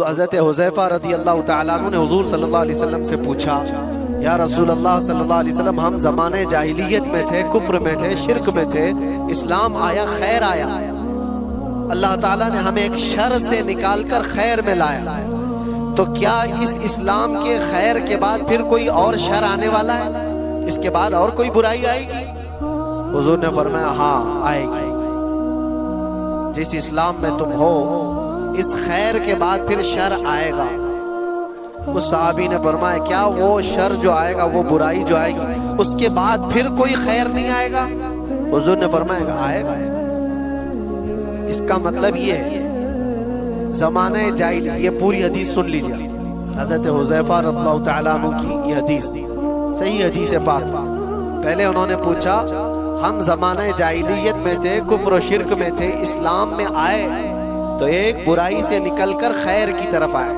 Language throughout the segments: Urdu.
حضرت حذیفہ رضی اللہ تعالیٰ عنہ نے حضور صلی اللہ علیہ وسلم سے پوچھا، یا رسول اللہ صلی اللہ علیہ وسلم، ہم زمانے جاہلیت میں تھے، کفر میں تھے، شرک میں تھے، اسلام آیا، خیر آیا، اللہ تعالیٰ نے ہمیں ایک شر سے نکال کر خیر میں لایا، تو کیا اس اسلام کے خیر کے بعد پھر کوئی اور شر آنے والا ہے؟ اس کے بعد اور کوئی برائی آئے گی؟ حضور نے فرمایا ہاں آئے گی، جس اسلام میں تم ہو اس خیر کے بعد پھر شر آئے گا۔ اس صحابی نے فرمایا کیا وہ شر جو آئے گا، وہ برائی جو آئے گی، اس کے بعد پھر کوئی خیر نہیں آئے گا؟ حضور نے فرمایا آئے گا۔ اس کا مطلب یہ ہے زمانہ جاہلی، یہ پوری حدیث سن لیجیے، حضرت حذیفہ رضی اللہ تعالیٰ عنہ کی یہ حدیث صحیح حدیث پاک۔ پہلے انہوں نے پوچھا ہم زمانہ جاہلیت میں تھے، کفر و شرک میں تھے، اسلام میں آئے تو ایک برائی سے نکل کر خیر کی طرف آئے،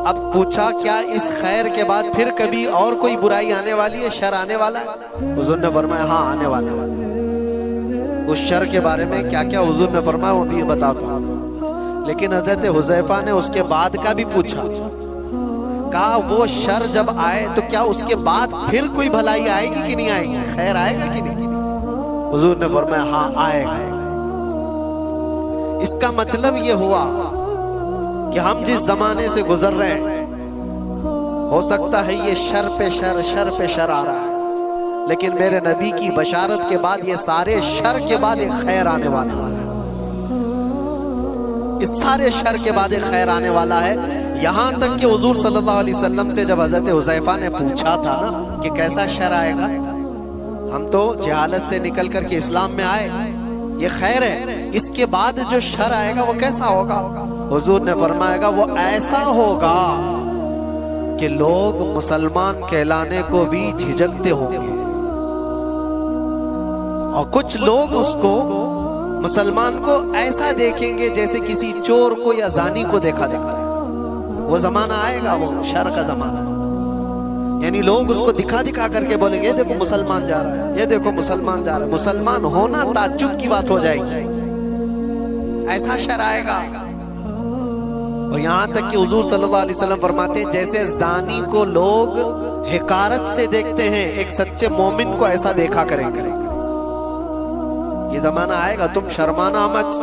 اب پوچھا کیا اس خیر کے بعد پھر کبھی اور کوئی برائی آنے والی ہے، شر آنے والا ہے؟ حضور نے فرمایا ہاں آنے والا ہے۔ اس شر کے بارے میں کیا کیا حضور نے فرمایا وہ بھی بتاتا ہوں، لیکن حضرت حذیفہ نے اس کے بعد کا بھی پوچھا، کہا وہ شر جب آئے تو کیا اس کے بعد پھر کوئی بھلائی آئے گی کہ نہیں آئے گی، خیر آئے گا کہ نہیں؟ حضور نے فرمایا ہاں آئے گا۔ اس کا مطلب یہ ہوا کہ ہم جس زمانے سے گزر رہے ہیں ہو سکتا ہے یہ شر پہ شر، شر پہ شر آ رہا ہے، لیکن میرے نبی کی بشارت کے بعد یہ سارے شر کے بعد ایک خیر آنے والا ہے، اس سارے شر کے بعد ایک خیر آنے والا ہے۔ یہاں تک کہ حضور صلی اللہ علیہ وسلم سے جب حضرت حذیفہ نے پوچھا تھا نا کہ کیسا شر آئے گا، ہم تو جہالت سے نکل کر کے اسلام میں آئے، یہ خیر ہے، اس کے بعد جو شر آئے گا وہ کیسا ہوگا؟ حضور نے فرمایا گا وہ ایسا ہوگا کہ لوگ مسلمان کہلانے کو بھی جھجکتے ہوں گے، اور کچھ لوگ اس کو مسلمان کو ایسا دیکھیں گے جیسے کسی چور کو یا زانی کو دیکھا جاتا ہے۔ وہ زمانہ آئے گا، وہ شر کا زمانہ، یعنی لوگ اس کو دکھا دکھا کر کے بولیں گے یہ دیکھو مسلمان جا رہا ہے، یہ دیکھو مسلمان جا رہا ہے، مسلمان ہونا تعجب کی بات ہو جائے گی، ایسا شر آئے گا۔ اور یہاں تک کہ حضور صلی اللہ علیہ وسلم فرماتے ہیں جیسے زانی کو لوگ حقارت سے دیکھتے ہیں، ایک سچے مومن کو ایسا دیکھا کریں گے۔ یہ زمانہ آئے گا، تم شرمانا مت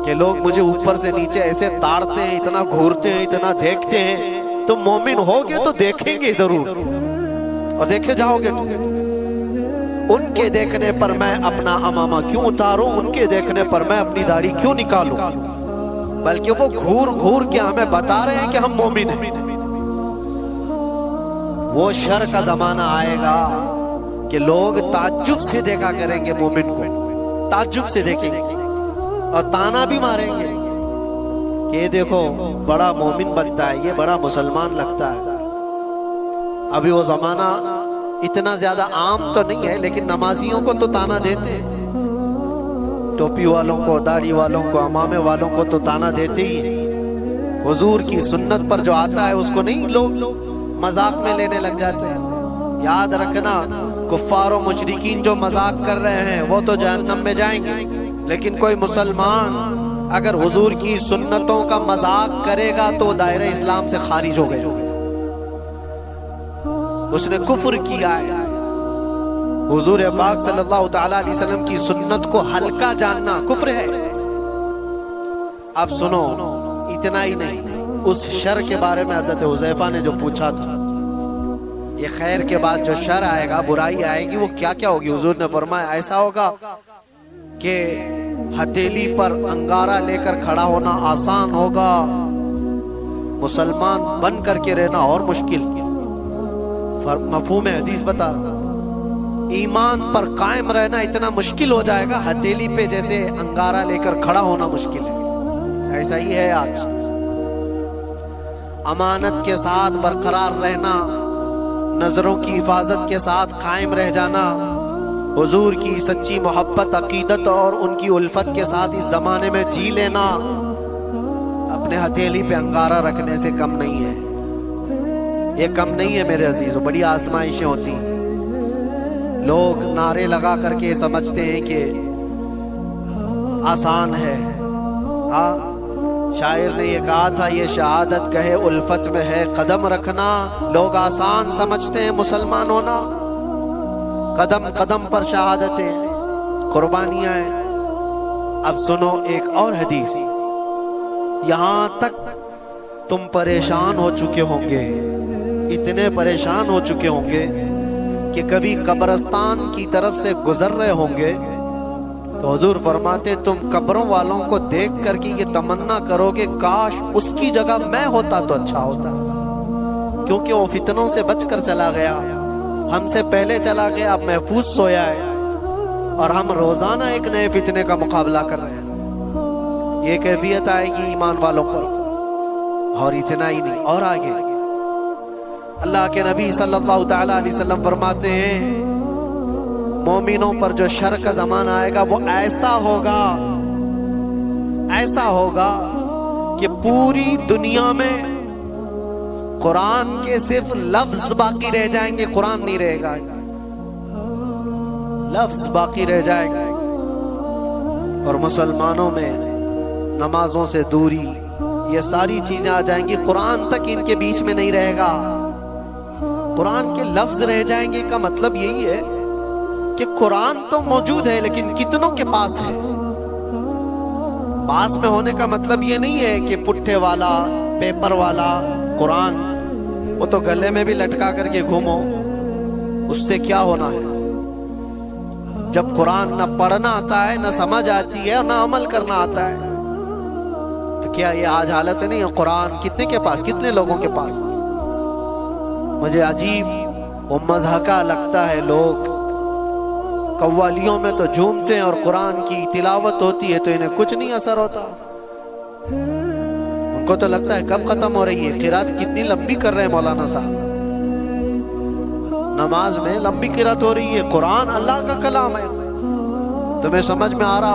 کہ لوگ مجھے اوپر سے نیچے ایسے تاڑتے ہیں، اتنا گھورتے ہیں، اتنا دیکھتے ہیں، تم مومن ہوگے تو دیکھیں گے ضرور، اور دیکھے جاؤ گے تم۔ ان کے دیکھنے پر میں اپنا امامہ کیوں اتاروں، ان کے دیکھنے پر میں اپنی داڑھی کیوں نکالوں، بلکہ وہ گھور گھور کے ہمیں بتا رہے ہیں کہ ہم مومن ہیں۔ وہ شر کا زمانہ آئے گا کہ لوگ تعجب سے دیکھا کریں گے، مومن کو تعجب سے دیکھیں گے اور تانا بھی ماریں گے کہ یہ دیکھو بڑا مومن بنتا ہے، یہ بڑا مسلمان لگتا ہے۔ ابھی وہ زمانہ اتنا زیادہ عام تو نہیں ہے، لیکن نمازیوں کو تو تانا دیتے ہیں، ٹوپی والوں کو، داڑھی والوں کو، امامے والوں کو تو تانا دیتے ہی ہیں۔ حضور کی سنت پر جو آتا ہے اس کو نہیں لوگ مذاق میں لینے لگ جاتے ہیں۔ یاد رکھنا کفار و مشرکین جو مذاق کر رہے ہیں وہ تو جہنم میں جائیں گے، لیکن کوئی مسلمان اگر حضور کی سنتوں کا مذاق کرے گا تو دائرہ اسلام سے خارج ہو گئے، اس نے کفر کیا ہے۔ حضور پاک صلی اللہ تعالیٰ علیہ وسلم کی سنت کو ہلکا جاننا کفر ہے۔ اب سنو، اتنا ہی نہیں، اس شر کے بارے میں حضرت حذیفہ نے جو پوچھا تھا، یہ خیر کے بعد جو شر آئے گا، برائی آئے گی، وہ کیا کیا ہوگی؟ حضور نے فرمایا ایسا ہوگا کہ ہتھیلی پر انگارہ لے کر کھڑا ہونا آسان ہوگا، مسلمان بن کر کے رہنا اور مشکل۔ مفہوم حدیث بتا رہا، ایمان پر قائم رہنا اتنا مشکل ہو جائے گا، ہتھیلی پہ جیسے انگارہ لے کر کھڑا ہونا مشکل ہے۔ ایسا ہی ہے آج، امانت کے ساتھ برقرار رہنا، نظروں کی حفاظت کے ساتھ قائم رہ جانا، حضور کی سچی محبت، عقیدت اور ان کی الفت کے ساتھ اس زمانے میں جی لینا اپنے ہتھیلی پہ انگارہ رکھنے سے کم نہیں ہے۔ یہ کم نہیں ہے میرے عزیزوں، بڑی آزمائشیں ہوتی ہیں۔ لوگ نعرے لگا کر کے سمجھتے ہیں کہ آسان ہے، شاعر نے یہ کہا تھا یہ شہادت گہے الفت میں ہے قدم رکھنا، لوگ آسان سمجھتے ہیں مسلمان ہونا، قدم قدم پر شہادتیں قربانیاں ہیں۔ اب سنو ایک اور حدیث، یہاں تک تم پریشان ہو چکے ہوں گے، اتنے پریشان ہو چکے ہوں گے کہ کبھی قبرستان کی طرف سے گزر رہے ہوں گے تو حضور فرماتے تم قبروں والوں کو دیکھ کر کے یہ تمنا کرو کہ کاش اس کی جگہ میں ہوتا تو اچھا ہوتا، کیونکہ وہ فتنوں سے بچ کر چلا گیا، ہم سے پہلے چلا گیا، اب محفوظ سویا ہے، اور ہم روزانہ ایک نئے فتنے کا مقابلہ کر رہے ہیں۔ یہ کیفیت آئے گی ایمان والوں پر، اور اتنا ہی نہیں، اور آگے اللہ کے نبی صلی اللہ تعالی علیہ وسلم فرماتے ہیں مومنوں پر جو شر کا زمانہ آئے گا وہ ایسا ہوگا کہ پوری دنیا میں قرآن کے صرف لفظ باقی رہ جائیں گے، قرآن نہیں رہے گا، لفظ باقی رہ جائے گا، اور مسلمانوں میں نمازوں سے دوری، یہ ساری چیزیں آ جائیں گی، قرآن تک ان کے بیچ میں نہیں رہے گا، قرآن کے لفظ رہ جائیں گے۔ کا مطلب یہی ہے کہ قرآن تو موجود ہے لیکن کتنوں کے پاس ہے؟ پاس میں ہونے کا مطلب یہ نہیں ہے کہ پٹھے والا، پیپر والا قرآن، وہ تو گلے میں بھی لٹکا کر کے گھومو، اس سے کیا ہونا ہے؟ جب قرآن نہ پڑھنا آتا ہے، نہ سمجھ آتی ہے، اور نہ عمل کرنا آتا ہے، تو کیا یہ آج حالت نہیں ہے؟ قرآن کتنے کے پاس، کتنے لوگوں کے پاس؟ مجھے عجیب و مضحکہ لگتا ہے، لوگ قوالیوں میں تو جھومتے ہیں اور قرآن کی تلاوت ہوتی ہے تو انہیں کچھ نہیں اثر ہوتا، ان کو تو لگتا ہے کب ختم ہو رہی ہے، قرات کتنی لمبی کر رہے ہیں مولانا صاحب، نماز میں لمبی قرات ہو رہی ہے، قرآن اللہ کا کلام ہے، تمہیں سمجھ میں آ رہا